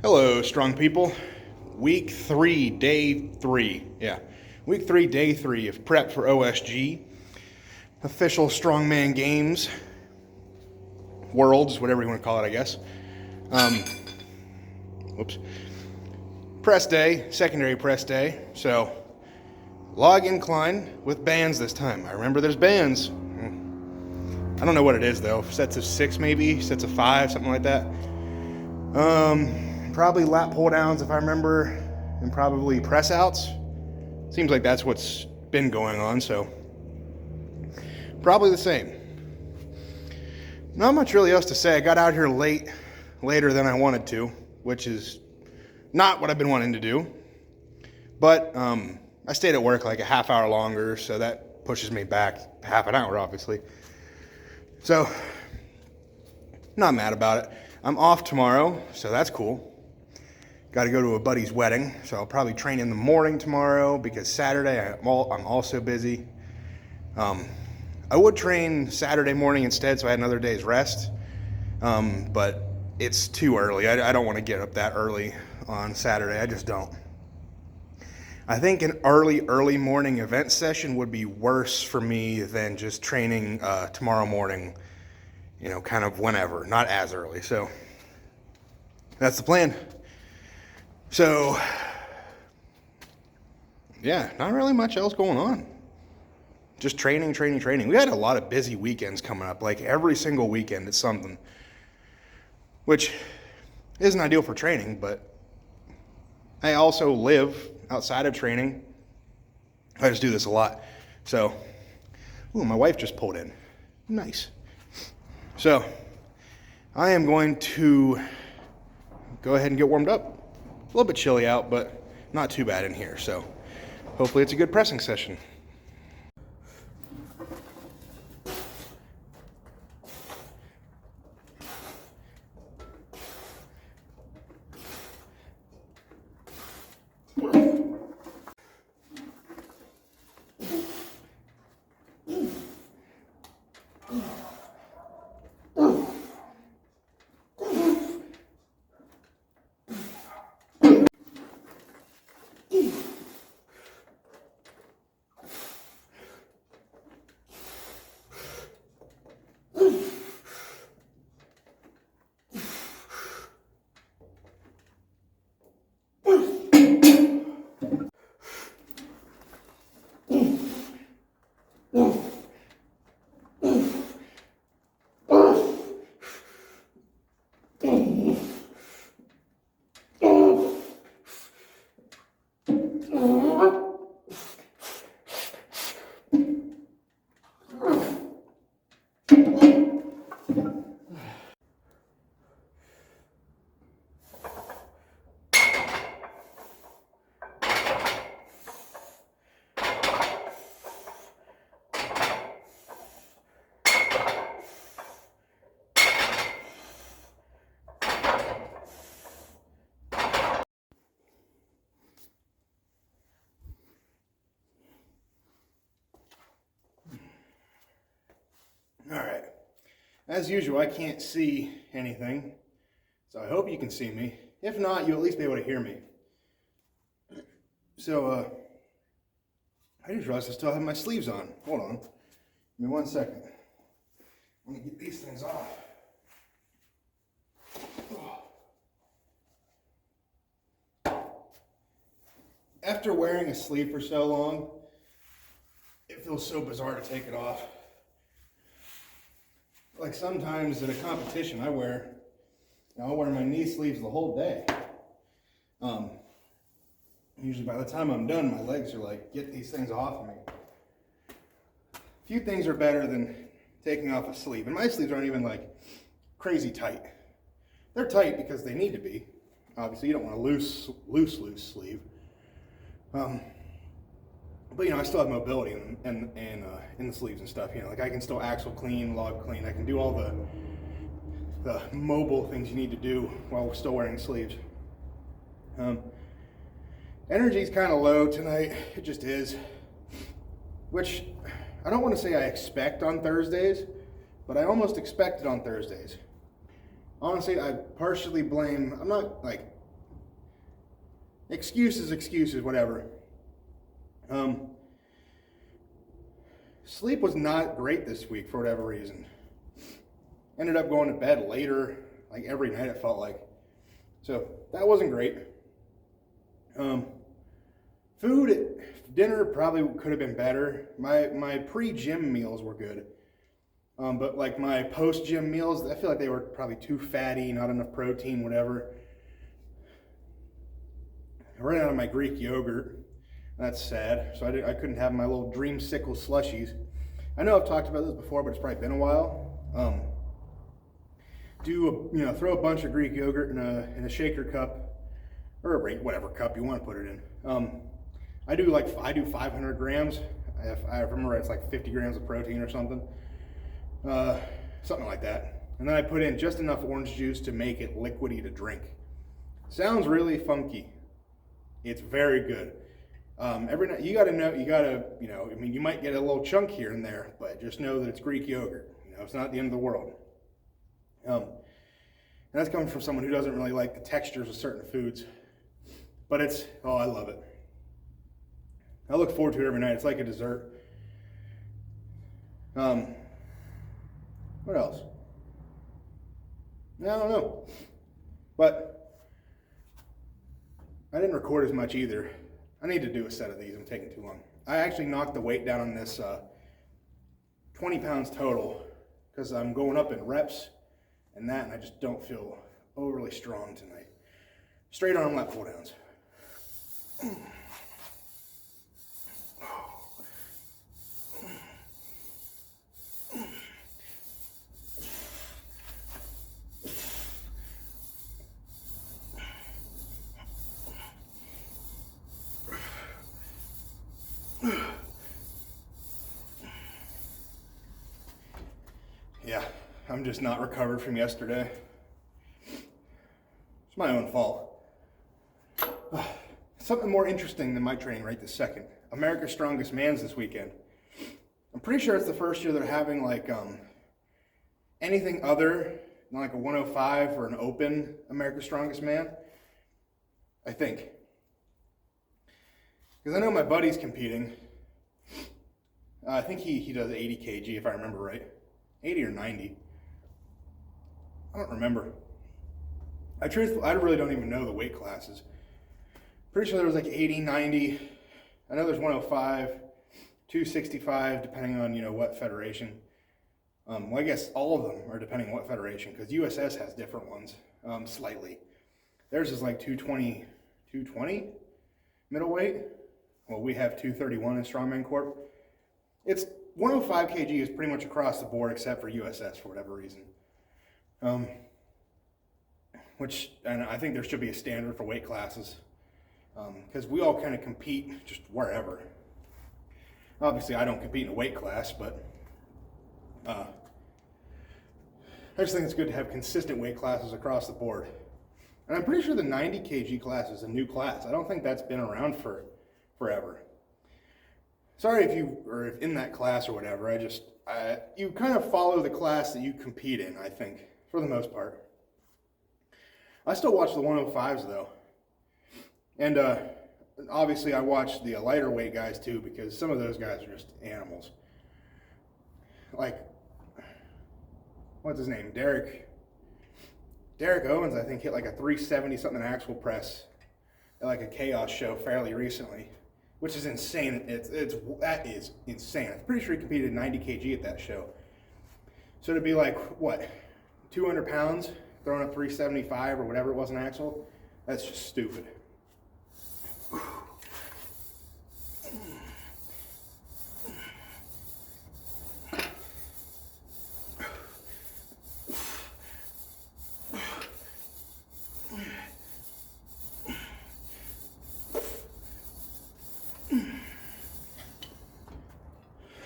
Hello, strong people. Week 3, day 3. Yeah. Week 3, day 3 of prep for OSG. Official Strongman Games. Worlds, whatever you want to call it, I guess. Whoops. Press day, secondary press day. So, log incline with bands this time. I remember there's bands. I don't know what it is though. Sets of 6 maybe, sets of 5, something like that. Probably lat pull downs if I remember, and probably press outs. Seems like that's what's been going on, so probably the same. Not much really else to say. I got out here later than I wanted to, which is not what I've been wanting to do. But I stayed at work like a half hour longer, so that pushes me back half an hour, obviously. So, not mad about it. I'm off tomorrow, so that's cool. Got to go to a buddy's wedding, so I'll probably train in the morning tomorrow because Saturday I'm also busy. I would train Saturday morning instead, so I had another day's rest. But it's too early. I don't want to get up that early on Saturday. I just don't. I think an early morning event session would be worse for me than just training tomorrow morning, you know, kind of whenever, not as early. So that's the plan. So, yeah, not really much else going on. Just training. We had a lot of busy weekends coming up. Like every single weekend it's something, which isn't ideal for training, but I also live outside of training. I just do this a lot. So, ooh, my wife just pulled in. Nice. So, I am going to go ahead and get warmed up. A little bit chilly out, but not too bad in here. So, hopefully it's a good pressing session. All right. As usual, I can't see anything, so I hope you can see me. If not, you'll at least be able to hear me. So, I just realized I still have my sleeves on. Hold on. Give me 1 second. Let me get these things off. After wearing a sleeve for so long, it feels so bizarre to take it off. Like sometimes at a competition, I'll wear my knee sleeves the whole day. Usually by the time I'm done, my legs are like, get these things off of me. Few things are better than taking off a sleeve. And my sleeves aren't even like crazy tight. They're tight because they need to be. Obviously, you don't want a loose sleeve. But you know, I still have mobility in the sleeves and stuff. You know, like I can still axle clean, log clean. I can do all the mobile things you need to do while we're still wearing sleeves. Energy's kind of low tonight. It just is. Which I don't want to say I expect on Thursdays, but I almost expect it on Thursdays. Honestly, I partially blame, I'm not like excuses, whatever. Sleep was not great this week for whatever reason. Ended up going to bed later, like every night it felt like. So that wasn't great. Food, dinner probably could have been better. My pre-gym meals were good. But like my post-gym meals, I feel like they were probably too fatty, not enough protein, whatever. I ran out of my Greek yogurt. That's sad. So I couldn't have my little dreamsicle slushies. I know I've talked about this before, but it's probably been a while. Throw a bunch of Greek yogurt in a shaker cup, or whatever cup you want to put it in. I do 500 grams. If I remember, it's like 50 grams of protein or something. Something like that. And then I put in just enough orange juice to make it liquidy to drink. Sounds really funky. It's very good. Every night you might get a little chunk here and there, but just know that it's Greek yogurt. It's not the end of the world. And that's coming from someone who doesn't really like the textures of certain foods. But I love it. I look forward to it every night. It's like a dessert. What else? I don't know. But I didn't record as much either. I need to do a set of these. I'm taking too long. I actually knocked the weight down on this 20 pounds total because I'm going up in reps and I just don't feel overly strong tonight. Straight arm lat pull downs. Yeah, I'm just not recovered from yesterday. It's my own fault. Something more interesting than my training right this second. America's Strongest Man's this weekend. I'm pretty sure it's the first year they're having anything other than like a 105 or an open America's Strongest Man. I think. Because I know my buddy's competing. I think he does 80 kg if I remember right. 80 or 90. I don't remember. I really don't even know the weight classes. Pretty sure there was like 80, 90. I know there's 105, 265, depending on, what federation. Well, I guess all of them are depending on what federation, because USS has different ones, slightly. Theirs is like 220 middleweight. Well, we have 231 in Strongman Corp. It's 105 kg is pretty much across the board except for USS for whatever reason. And I think there should be a standard for weight classes because we all kind of compete just wherever. Obviously, I don't compete in a weight class, but I just think it's good to have consistent weight classes across the board. And I'm pretty sure the 90 kg class is a new class. I don't think that's been around for forever. Sorry if you are in that class or whatever. You kind of follow the class that you compete in, I think, for the most part. I still watch the 105s though. And obviously I watch the lighter weight guys too, because some of those guys are just animals. Like, what's his name? Derek Owens, I think, hit like a 370 something actual press at like a chaos show fairly recently. Which is insane. That is insane. I'm pretty sure he competed 90 kg at that show. So to be like, 200 pounds, throwing up 375 or whatever it was in axle, that's just stupid.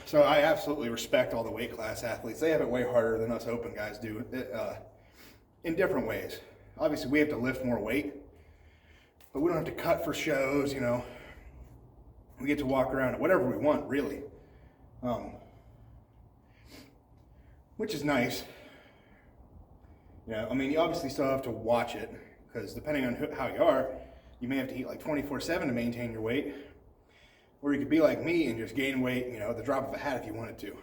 So I absolutely respect all the weight class athletes. They have it way harder than us open guys do in different ways. Obviously, we have to lift more weight, but we don't have to cut for shows, We get to walk around at whatever we want, really, which is nice. You obviously still have to watch it, because depending on how you are, you may have to eat like 24/7 to maintain your weight, or you could be like me and just gain weight, you know, at the drop of a hat if you wanted to.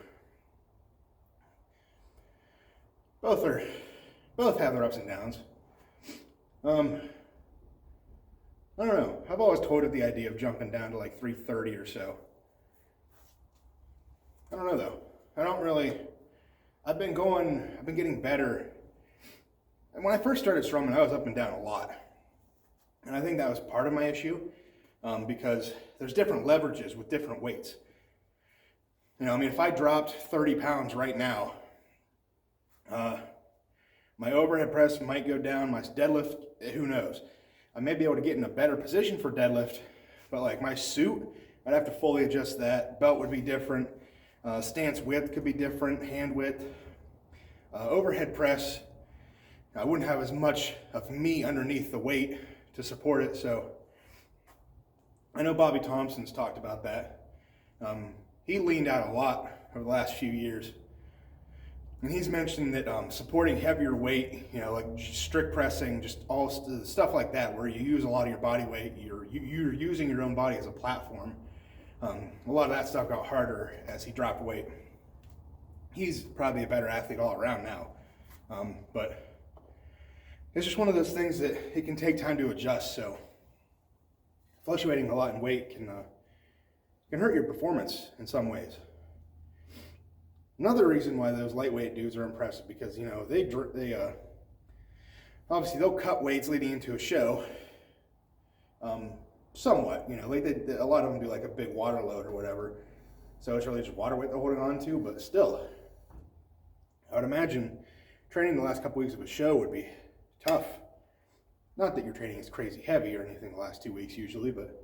Both have their ups and downs. I don't know. I've always toyed the idea of jumping down to like 330 or so. I don't know though. I've been getting better. And when I first started Strongman, I was up and down a lot. And I think that was part of my issue, because there's different leverages with different weights. You know, I mean, if I dropped 30 pounds right now, my overhead press might go down, my deadlift, who knows. I may be able to get in a better position for deadlift, but like my suit, I'd have to fully adjust that. Belt would be different. Stance width could be different, hand width. Overhead press, I wouldn't have as much of me underneath the weight to support it. So I know Bobby Thompson's talked about that. He leaned out a lot over the last few years. And he's mentioned that supporting heavier weight, you know, like strict pressing, just all stuff like that, where you use a lot of your body weight, you're using your own body as a platform. A lot of that stuff got harder as he dropped weight. He's probably a better athlete all around now, but it's just one of those things that it can take time to adjust. So fluctuating a lot in weight can hurt your performance in some ways. Another reason why those lightweight dudes are impressive, because, you know, they obviously they'll cut weights leading into a show, somewhat, you know, like a lot of them do like a big water load or whatever, so it's really just water weight they're holding on to. But still, I would imagine training the last couple weeks of a show would be tough. Not that your training is crazy heavy or anything the last 2 weeks usually, but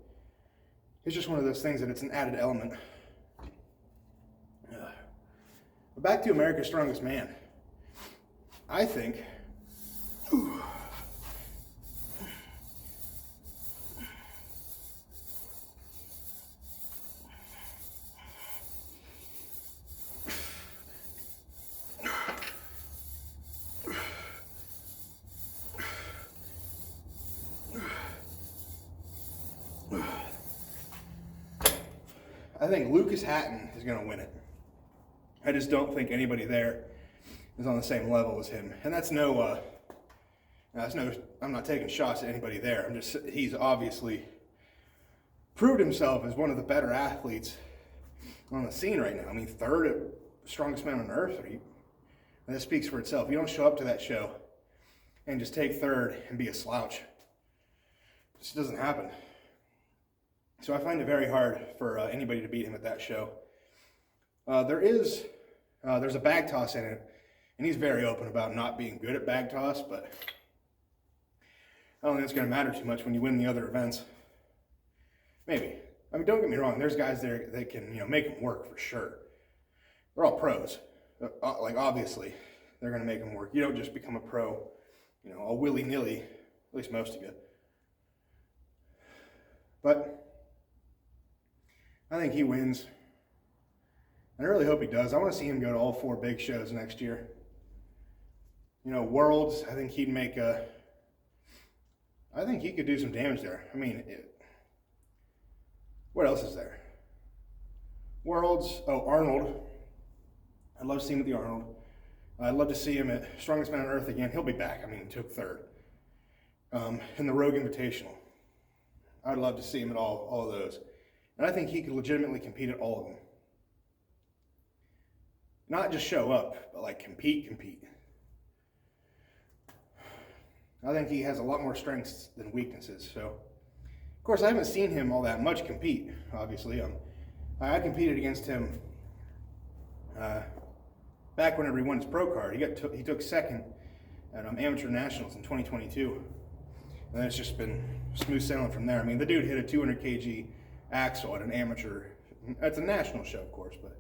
it's just one of those things that it's an added element. But back to America's Strongest Man. I think Lucas Hatton is going to win it. I just don't think anybody there is on the same level as him. And I'm not taking shots at anybody there. He's obviously proved himself as one of the better athletes on the scene right now. I mean, third at Strongest Man on Earth. And that speaks for itself. You don't show up to that show and just take third and be a slouch. It just doesn't happen. So I find it very hard for anybody to beat him at that show. There's a bag toss in it, and he's very open about not being good at bag toss, but I don't think it's going to matter too much when you win the other events. Maybe. I mean, don't get me wrong. There's guys there that can, you know, make him work for sure. They're all pros. Like, obviously, they're going to make him work. You don't just become a pro, you know, all willy-nilly, at least most of you. But I think he wins. And I really hope he does. I want to see him go to all 4 big shows next year. You know, Worlds, I think he could do some damage there. I mean, what else is there? Worlds, Arnold. I'd love to see him at the Arnold. I'd love to see him at Strongest Man on Earth again. He'll be back. I mean, he took third. In the Rogue Invitational. I'd love to see him at all of those. And I think he could legitimately compete at all of them. Not just show up, but like compete. I think he has a lot more strengths than weaknesses. So, of course, I haven't seen him all that much compete, obviously. I competed against him back whenever he won his pro card. He took second at Amateur Nationals in 2022. And then it's just been smooth sailing from there. I mean, the dude hit a 200 kg axle at an amateur. That's a national show, of course, but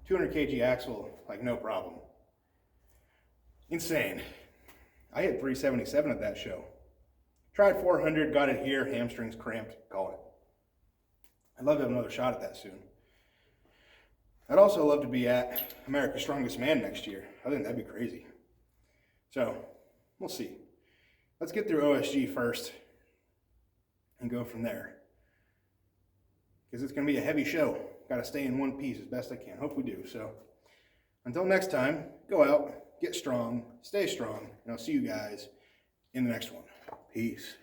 200 kg axle, like, no problem. Insane. I hit 377 at that show. Tried 400, got it here, hamstrings cramped, call it. I'd love to have another shot at that soon. I'd also love to be at America's Strongest Man next year. I think that'd be crazy. So, we'll see. Let's get through OSG first. and go from there. Because it's going to be a heavy show. Got to stay in one piece as best I can. Hope we do. So until next time, go out, get strong, stay strong, and I'll see you guys in the next one. Peace.